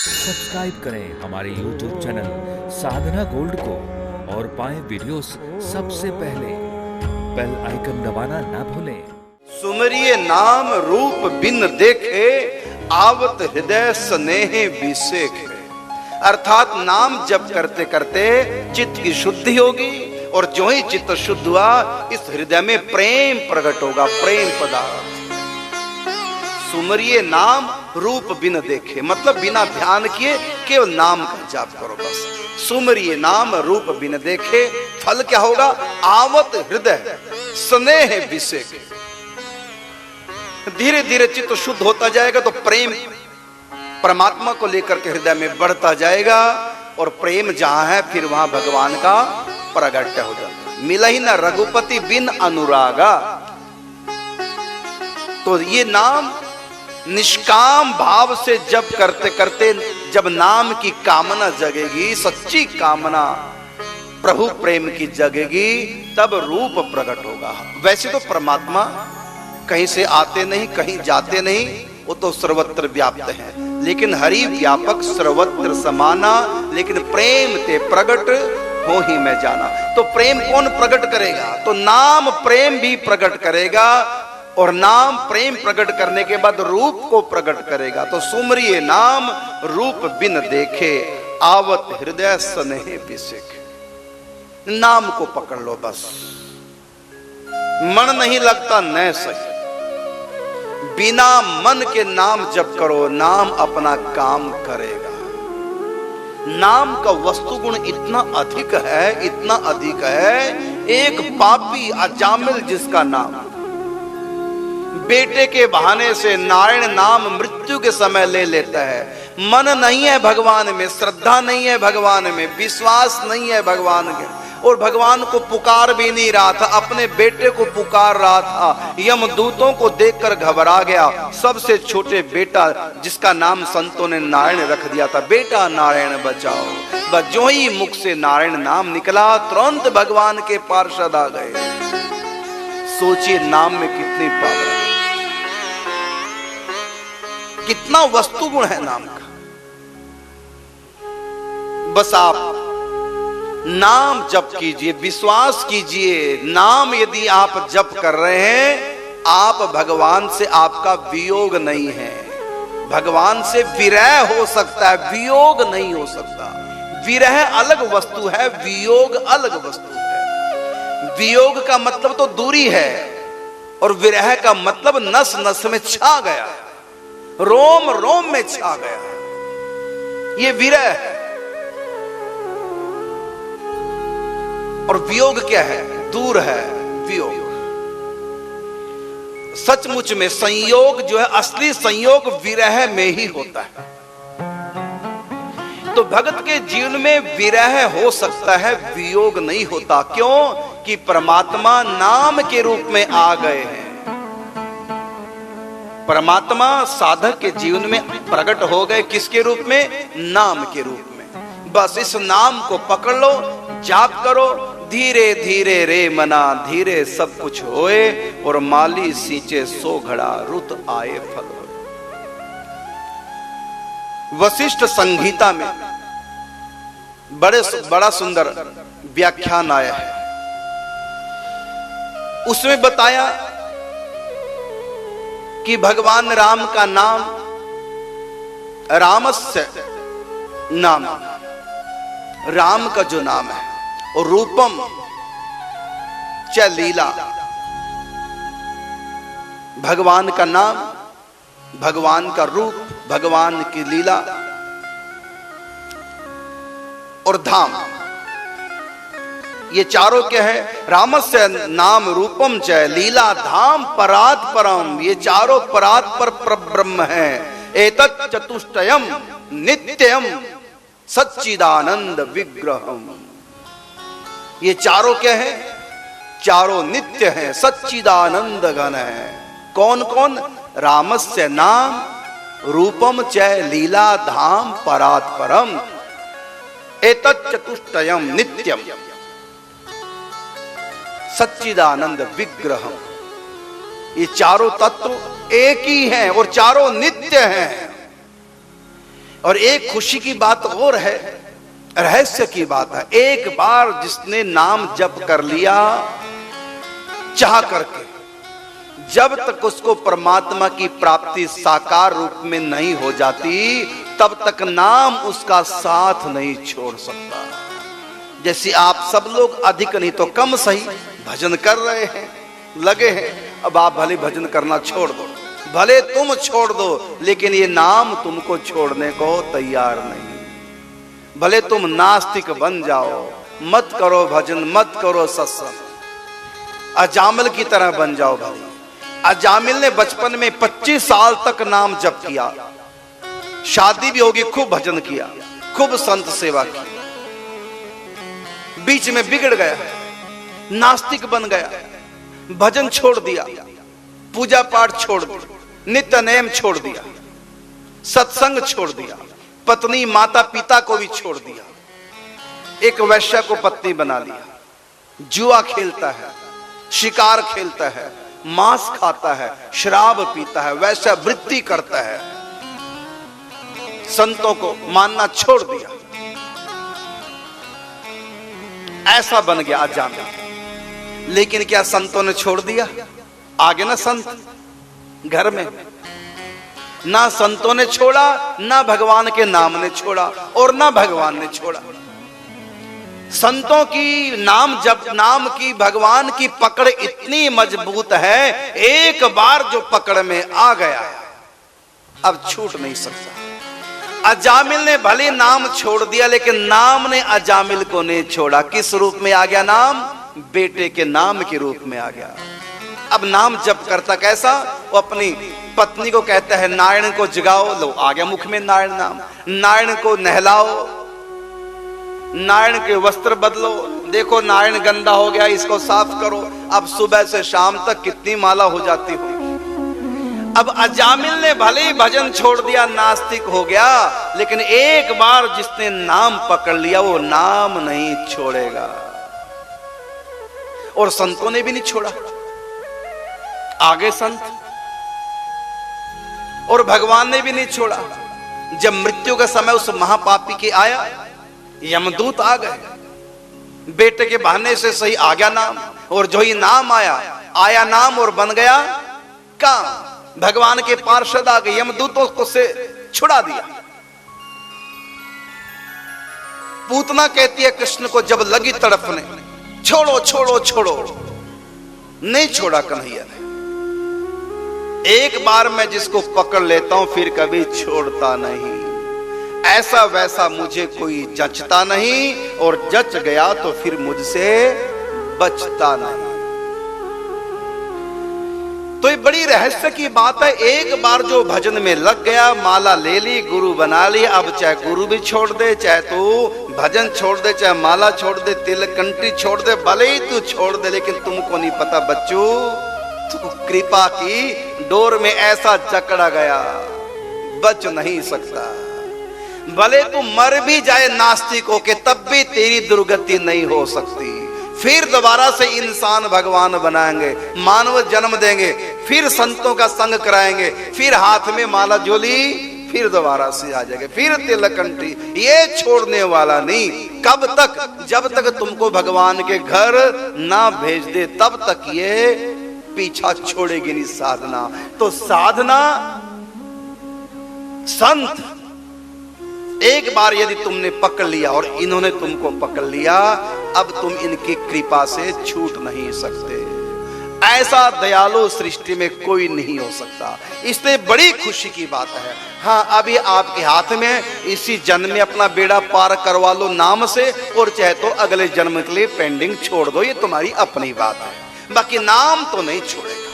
Subscribe करें हमारे YouTube channel साधना gold को और पाएं वीडियोस सबसे पहले। बेल आइकन दबाना ना भूलें। सुमरिये नाम रूप बिन देखे, आवत हृदय स्नेह विसेखे। अर्थात नाम जप करते करते चित्त की शुद्धि होगी और जो ही चित्त शुद्ध हुआ इस हृदय में प्रेम प्रकट होगा, प्रेम पदार्थ। सुमरिये नाम रूप बिन देखे, मतलब बिना ध्यान किए केवल नाम का जाप करो बस। सुमरिये नाम रूप बिन देखे, फल क्या होगा? आवत हृदय स्नेह विसेखे। धीरे धीरे चित्त शुद्ध होता जाएगा तो प्रेम परमात्मा को लेकर के हृदय में बढ़ता जाएगा और प्रेम जहां है फिर वहां भगवान का प्रगट्य हो जाता। मिला ही ना रघुपति बिन अनुरागा। तो ये नाम निष्काम भाव से जप करते करते जब नाम की कामना जगेगी, सच्ची कामना प्रभु प्रेम की जगेगी, तब रूप प्रकट होगा। वैसे तो परमात्मा कहीं से आते नहीं, कहीं जाते नहीं, वो तो सर्वत्र व्याप्त है, लेकिन हरि व्यापक सर्वत्र समाना, लेकिन प्रेम ते प्रगट हो ही मैं जाना। तो प्रेम कौन प्रकट करेगा? तो नाम प्रेम भी प्रकट करेगा और नाम प्रेम प्रकट करने के बाद रूप को प्रकट करेगा। तो सुमरिये नाम रूप बिन देखे, आवत हृदय स्नेह विसेखे। नाम को पकड़ लो बस, मन नहीं लगता न सही। बिना मन के नाम जप करो, नाम अपना काम करेगा। नाम का वस्तु गुण इतना अधिक है, इतना अधिक है। एक पापी अजामिल जिसका नाम बेटे के बहाने से नारायण नाम मृत्यु के समय ले लेता है, मन नहीं है भगवान में, श्रद्धा नहीं है भगवान में, विश्वास नहीं है भगवान के, और भगवान को पुकार भी नहीं रहा था, अपने बेटे को पुकार रहा था। यमदूतों को देखकर घबरा गया। सबसे छोटे बेटा जिसका नाम संतों ने नारायण रख दिया था, बेटा नारायण बचाओ। बस जो ही मुख से नारायण नाम निकला, तुरंत भगवान के पार्षद आ गए। सोचिए नाम में कितनी पावर है, कितना वस्तु गुण है नाम का। बस आप नाम जप कीजिए, विश्वास कीजिए। नाम यदि आप जप कर रहे हैं, आप भगवान से आपका वियोग नहीं है। भगवान से विरह हो सकता है, वियोग नहीं हो सकता। विरह अलग वस्तु है, वियोग अलग वस्तु है। वियोग का मतलब तो दूरी है और विरह का मतलब नस नस में छा गया, रोम रोम में छा गया। ये विरह है। और वियोग क्या है? दूर है वियोग। सचमुच में संयोग जो है, असली संयोग विरह में ही होता है। तो भगत के जीवन में विरह हो सकता है, वियोग नहीं होता। क्यों? कि परमात्मा नाम के रूप में आ गए हैं। परमात्मा साधक के जीवन में प्रकट हो गए, किसके रूप में? नाम के रूप में। बस इस नाम को पकड़ लो, जाप करो। धीरे धीरे रे मना, धीरे सब कुछ होए, और माली सींचे सो घड़ा, रुत आए फल होए। वशिष्ठ संहिता में बड़ा सुंदर व्याख्यान आया है। उसमें बताया कि भगवान राम का नाम रामस्य नाम, राम का जो नाम है, और रूपम च लीला, भगवान का नाम, भगवान का रूप, भगवान की लीला और धाम, ये चारों क्या है? रामस्य नाम रूपम च लीला धाम परात परम। ये चारों परात पर परब्रह्म है। एतत् चतुष्टयम नित्यम सच्चिदानंद विग्रहम। ये चारों क्या है? चारों नित्य हैं, सच्चिदानंद घन है। कौन कौन? रामस्य नाम रूपम च लीला धाम परात परम, एतत् चतुष्टयम नित्यम सच्चिदानंद विग्रहम। ये चारों तत्व एक ही हैं और चारों नित्य हैं। और एक खुशी की बात और है, रहस्य की बात है। एक बार जिसने नाम जप कर लिया चाह करके, जब तक उसको परमात्मा की प्राप्ति साकार रूप में नहीं हो जाती तब तक नाम उसका साथ नहीं छोड़ सकता। जैसे आप सब लोग अधिक नहीं तो कम सही भजन कर रहे हैं, लगे हैं। अब आप भले भजन करना छोड़ दो, भले तुम छोड़ दो, लेकिन ये नाम तुमको छोड़ने को तैयार नहीं। भले तुम नास्तिक बन जाओ, मत करो भजन, मत करो सत्संग, अजामिल की तरह बन जाओ। भले अजामिल ने बचपन में 25 साल तक नाम जप किया, शादी भी होगी, खूब भजन किया, खूब संत सेवा की, बीच में बिगड़ गया, नास्तिक बन गया, भजन छोड़ दिया, पूजा पाठ छोड़ दिया, नित्य नेम छोड़ दिया, सत्संग छोड़ दिया, पत्नी माता पिता को भी छोड़ दिया, एक वैश्या को पत्नी बना लिया, जुआ खेलता है, शिकार खेलता है, मांस खाता है, शराब पीता है, वैश्या वृत्ति करता है, संतों को मानना छोड़ दिया, ऐसा बन गया अजामिल। लेकिन क्या संतों ने छोड़ दिया? आगे ना संत घर में, ना संतों ने छोड़ा, ना भगवान के नाम ने छोड़ा, और ना भगवान ने छोड़ा। संतों की नाम जब नाम की भगवान की पकड़ इतनी मजबूत है, एक बार जो पकड़ में आ गया अब छूट नहीं सकता। अजामिल ने भले नाम छोड़ दिया, लेकिन नाम ने अजामिल को नहीं छोड़ा। किस रूप में आ गया नाम? बेटे के नाम के रूप में आ गया। अब नाम जप करता कैसा? वो अपनी पत्नी को कहता है नारायण को जगाओ, लो आ गया मुख में नारायण नाम। नारायण को नहलाओ, नारायण के वस्त्र बदलो, देखो नारायण गंदा हो गया, इसको साफ करो। अब सुबह से शाम तक कितनी माला हो जाती हो। अब अजामिल ने भले ही भजन छोड़ दिया, नास्तिक हो गया, लेकिन एक बार जिसने नाम पकड़ लिया वो नाम नहीं छोड़ेगा। और संतों ने भी नहीं छोड़ा, आगे संत और भगवान ने भी नहीं छोड़ा। जब मृत्यु का समय उस महापापी के आया, यमदूत आ गए, बेटे के बहाने से सही आ गया नाम, और जो ही नाम आया नाम और बन गया काम। भगवान के पार्षद आ गए, यमदूतों को से छुड़ा दिया। पूतना कहती है कृष्ण को जब लगी तड़पने, छोड़ो छोड़ो छोड़ो, नहीं छोड़ा कन्हैया ने। एक बार मैं जिसको पकड़ लेता हूं फिर कभी छोड़ता नहीं, ऐसा वैसा मुझे कोई जचता नहीं, और जच गया तो फिर मुझसे बचता नहीं। तो ये बड़ी रहस्य की बात है। एक बार जो भजन में लग गया, माला ले ली, गुरु बना ली, अब चाहे गुरु भी छोड़ दे, चाहे तू भजन छोड़ दे, चाहे माला छोड़ दे, तिल कंठी छोड़ दे, भले ही तू छोड़ दे, लेकिन तुमको नहीं पता बच्चों, तू कृपा की डोर में ऐसा जकड़ा गया, बच नहीं सकता। भले तू मर भी जाए नास्तिक होके, तब भी तेरी दुर्गति नहीं हो सकती। फिर दोबारा से इंसान भगवान बनाएंगे, मानव जन्म देंगे, फिर संतों का संग कराएंगे, फिर हाथ में माला जोली, फिर दोबारा से आ जाएंगे, फिर तिलकंठी। ये छोड़ने वाला नहीं। कब तक? जब तक तुमको भगवान के घर ना भेज दे, तब तक ये पीछा छोड़ेगी नहीं साधना। तो साधना, संत एक बार यदि तुमने पकड़ लिया और इन्होंने तुमको पकड़ लिया, अब तुम इनकी कृपा से छूट नहीं सकते। ऐसा दयालु सृष्टि में कोई नहीं हो सकता। इसलिए बड़ी खुशी की बात है। हाँ, अभी आपके हाथ में, इसी जन्म में अपना बेड़ा पार करवा लो नाम से, और चाहे तो अगले जन्म के लिए पेंडिंग छोड़ दो, ये तुम्हारी अपनी बात है। बाकी नाम तो नहीं छोड़ेगा।